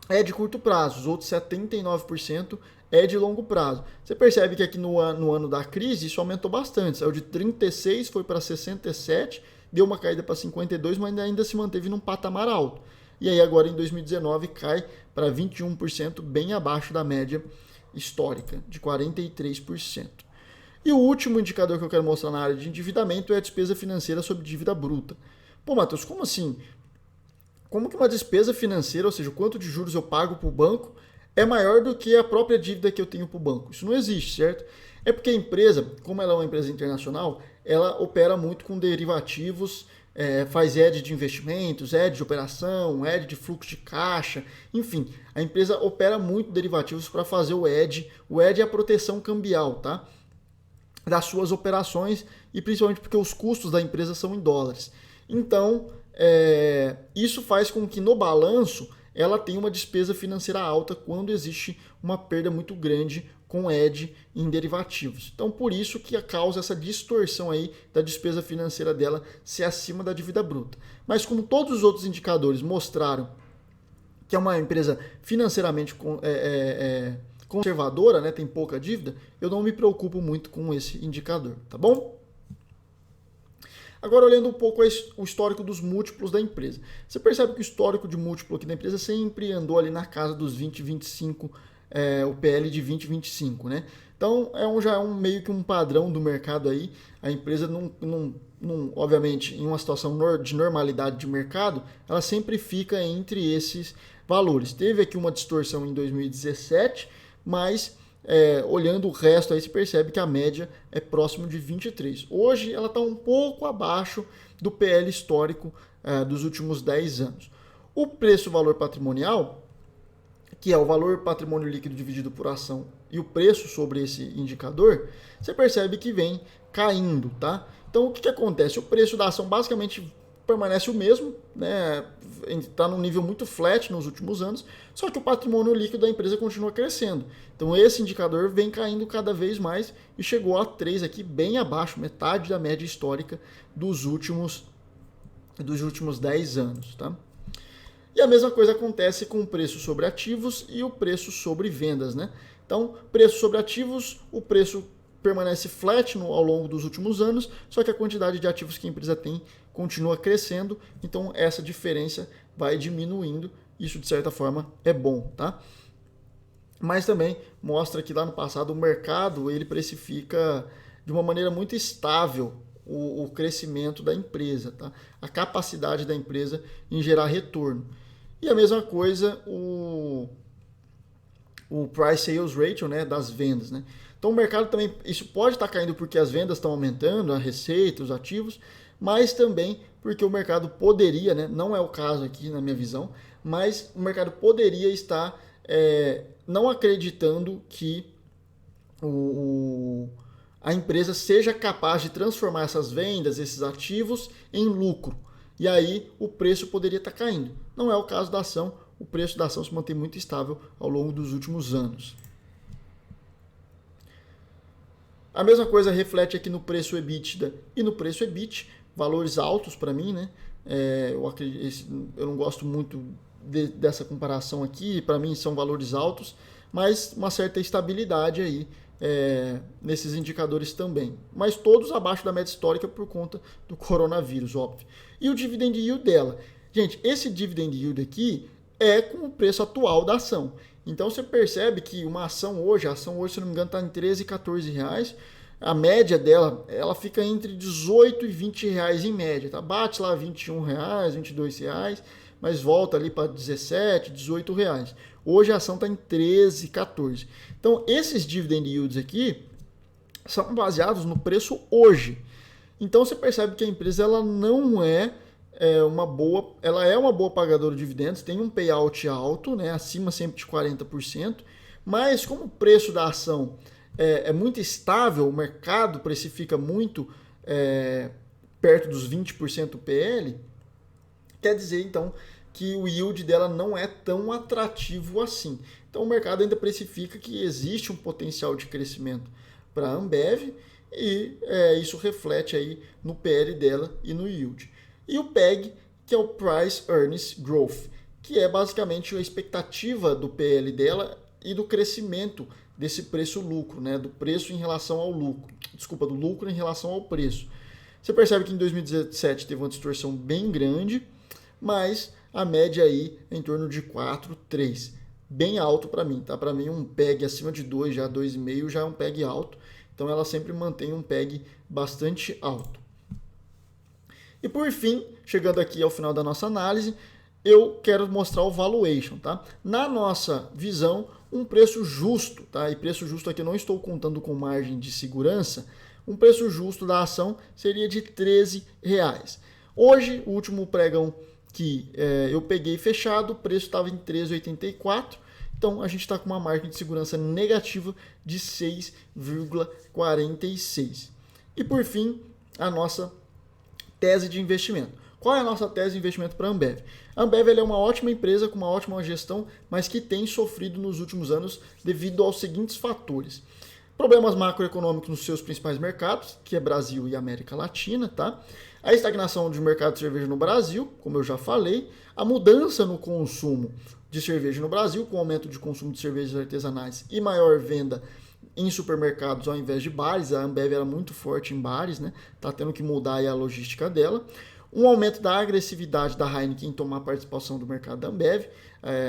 é de curto prazo, os outros 79% é de longo prazo. Você percebe que aqui no ano da crise isso aumentou bastante, saiu de 36, foi para 67, deu uma caída para 52, mas ainda se manteve num patamar alto. E aí agora em 2019 cai para 21%, bem abaixo da média histórica, de 43%. E o último indicador que eu quero mostrar na área de endividamento é a despesa financeira sobre dívida bruta. Pô, Matheus, como assim? Como que uma despesa financeira, ou seja, o quanto de juros eu pago para o banco, é maior do que a própria dívida que eu tenho para o banco? Isso não existe, certo? É porque a empresa, como ela é uma empresa internacional, ela opera muito com derivativos, faz hedge de investimentos, hedge de operação, hedge de fluxo de caixa, enfim, a empresa opera muito derivativos para fazer o hedge. O hedge é a proteção cambial, tá? Das suas operações e principalmente porque os custos da empresa são em dólares. Então, isso faz com que no balanço ela tem uma despesa financeira alta quando existe uma perda muito grande com hedge em derivativos. Então, por isso que causa essa distorção aí da despesa financeira dela ser acima da dívida bruta. Mas como todos os outros indicadores mostraram que é uma empresa financeiramente conservadora, né, tem pouca dívida, eu não me preocupo muito com esse indicador, tá bom? Agora, olhando um pouco o histórico dos múltiplos da empresa. Você percebe que o histórico de múltiplo aqui da empresa sempre andou ali na casa dos 20, 25, o PL de 20, 25, né? Então, já é meio que um padrão do mercado aí. A empresa, obviamente, em uma situação de normalidade de mercado, ela sempre fica entre esses valores. Teve aqui uma distorção em 2017, mas olhando o resto aí se percebe que a média é próximo de 23. Hoje ela está um pouco abaixo do PL histórico dos últimos 10 anos. O preço-valor patrimonial, que é o valor patrimônio líquido dividido por ação e o preço sobre esse indicador, você percebe que vem caindo, tá? Então o que acontece? O preço da ação basicamente permanece o mesmo, né? Está num nível muito flat nos últimos anos, só que o patrimônio líquido da empresa continua crescendo. Então esse indicador vem caindo cada vez mais e chegou a 3 aqui, bem abaixo, metade da média histórica dos últimos 10 anos. Tá? E a mesma coisa acontece com o preço sobre ativos e o preço sobre vendas. Né? Então, preço sobre ativos, o preço permanece flat ao longo dos últimos anos, só que a quantidade de ativos que a empresa tem continua crescendo, então essa diferença vai diminuindo. Isso, de certa forma, é bom, tá? Mas também mostra que lá no passado o mercado ele precifica de uma maneira muito estável o crescimento da empresa, tá? A capacidade da empresa em gerar retorno. E a mesma coisa o price sales ratio, né, das vendas, né? Então o mercado também, isso pode estar caindo porque as vendas estão aumentando, a receita, os ativos, mas também porque o mercado poderia, né, não é o caso aqui na minha visão, mas o mercado poderia estar não acreditando que a empresa seja capaz de transformar essas vendas, esses ativos, em lucro. E aí o preço poderia estar caindo. Não é o caso da ação, o preço da ação se mantém muito estável ao longo dos últimos anos. A mesma coisa reflete aqui no preço EBITDA e no preço EBIT, valores altos para mim, né? Eu não gosto muito dessa comparação aqui, para mim são valores altos, mas uma certa estabilidade aí nesses indicadores também. Mas todos abaixo da média histórica por conta do coronavírus, óbvio. E o dividend yield dela? Gente, esse dividend yield aqui é com o preço atual da ação. Então você percebe que a ação hoje, se não me engano, está em 13, 14 reais. A média dela, ela fica entre 18 e 20 reais em média. Tá? Bate lá 21 reais, 22 reais, mas volta ali para 17, 18 reais. Hoje a ação está em 13, 14. Então esses dividend yields aqui são baseados no preço hoje. Então você percebe que a empresa ela não é uma boa pagadora de dividendos, tem um payout alto, né, acima sempre de 40%, mas como o preço da ação é muito estável, o mercado precifica muito perto dos 20% PL, quer dizer então que o yield dela não é tão atrativo assim. Então o mercado ainda precifica que existe um potencial de crescimento para a Ambev e isso reflete aí no PL dela e no yield. E o PEG, que é o Price Earnings Growth, que é basicamente a expectativa do PL dela e do crescimento desse preço-lucro, né? Do preço em relação ao lucro. Desculpa, do lucro em relação ao preço. Você percebe que em 2017 teve uma distorção bem grande, mas a média aí é em torno de 4, 3. Bem alto para mim, tá? Para mim um PEG acima de 2, já 2,5 já é um PEG alto. Então ela sempre mantém um PEG bastante alto. E por fim, chegando aqui ao final da nossa análise, eu quero mostrar o valuation, tá? Na nossa visão, um preço justo, tá? E preço justo aqui eu não estou contando com margem de segurança. Um preço justo da ação seria de R$13. Hoje, o último pregão que eu peguei fechado, o preço estava em 13,84. Então, a gente está com uma margem de segurança negativa de 6,46. E por fim, a nossa tese de investimento. qual é a nossa tese de investimento para a Ambev? A Ambev é uma ótima empresa com uma ótima gestão, mas que tem sofrido nos últimos anos devido aos seguintes fatores. Problemas macroeconômicos nos seus principais mercados, que é Brasil e América Latina, tá? A estagnação do mercado de cerveja no Brasil, como eu já falei, a mudança no consumo de cerveja no Brasil, com aumento de consumo de cervejas artesanais e maior venda em supermercados ao invés de bares. A Ambev era muito forte em bares, né? Tá tendo que mudar aí a logística dela. Um aumento da agressividade da Heineken em tomar participação do mercado da Ambev.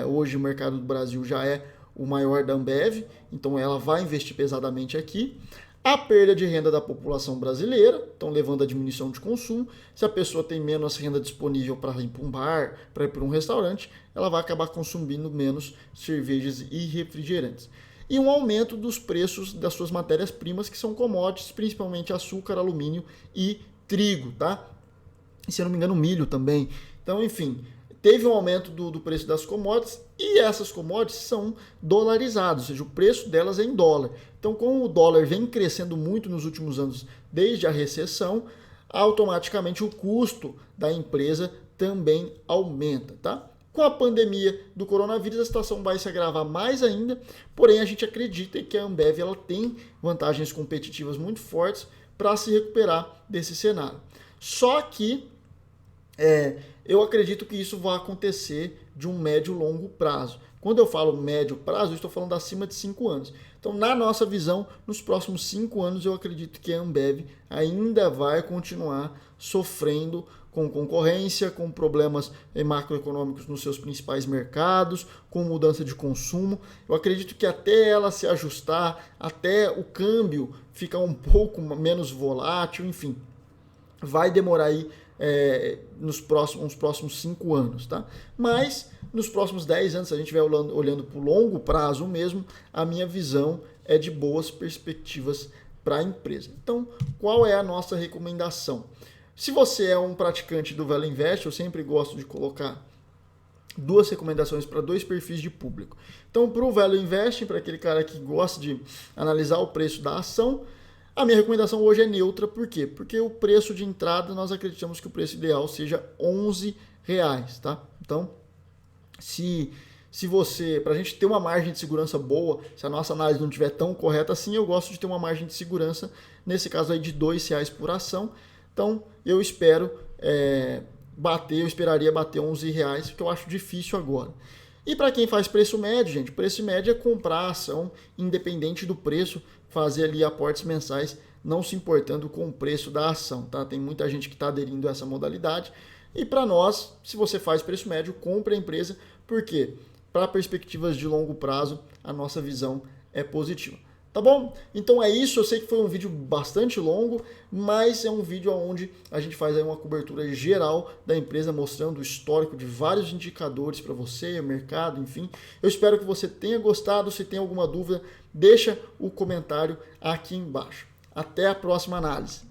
Hoje o mercado do Brasil já é o maior da Ambev, então ela vai investir pesadamente aqui. A perda de renda da população brasileira, então levando a diminuição de consumo. Se a pessoa tem menos renda disponível para ir para um bar, para ir para um restaurante, ela vai acabar consumindo menos cervejas e refrigerantes. E um aumento dos preços das suas matérias-primas, que são commodities, principalmente açúcar, alumínio e trigo, tá? E, se eu não me engano, milho também. Então, enfim, teve um aumento do preço das commodities e essas commodities são dolarizadas, ou seja, o preço delas é em dólar. Então, como o dólar vem crescendo muito nos últimos anos, desde a recessão, automaticamente o custo da empresa também aumenta, tá? Com a pandemia do coronavírus, a situação vai se agravar mais ainda, porém a gente acredita que a Ambev ela tem vantagens competitivas muito fortes para se recuperar desse cenário. Só que eu acredito que isso vai acontecer de um médio e longo prazo. Quando eu falo médio prazo, eu estou falando acima de 5 anos. Então, na nossa visão, nos próximos 5 anos, eu acredito que a Ambev ainda vai continuar sofrendo com concorrência, com problemas macroeconômicos nos seus principais mercados, com mudança de consumo. Eu acredito que até ela se ajustar, até o câmbio ficar um pouco menos volátil, enfim, vai demorar aí nos próximos 5 anos, tá? Mas nos próximos 10 anos, se a gente estiver olhando para o longo prazo mesmo, a minha visão é de boas perspectivas para a empresa. Então, qual é a nossa recomendação? Se você é um praticante do Value Invest, eu sempre gosto de colocar 2 recomendações para 2 perfis de público. Então, para o Value Investing, para aquele cara que gosta de analisar o preço da ação, a minha recomendação hoje é neutra. Por quê? Porque o preço de entrada, nós acreditamos que o preço ideal seja R$11, tá? Então, se você, para a gente ter uma margem de segurança boa, se a nossa análise não estiver tão correta assim, eu gosto de ter uma margem de segurança, nesse caso aí de R$2 por ação. Então, eu esperaria bater R$11, porque eu acho difícil agora. E para quem faz preço médio, gente, preço médio é comprar a ação independente do preço, fazer ali aportes mensais, não se importando com o preço da ação, tá? Tem muita gente que está aderindo a essa modalidade. E para nós, se você faz preço médio, compre a empresa, porque para perspectivas de longo prazo, a nossa visão é positiva. Tá bom? Então é isso, eu sei que foi um vídeo bastante longo, mas é um vídeo onde a gente faz aí uma cobertura geral da empresa, mostrando o histórico de vários indicadores para você, mercado, enfim. Eu espero que você tenha gostado. Se tem alguma dúvida, deixa o comentário aqui embaixo. Até a próxima análise.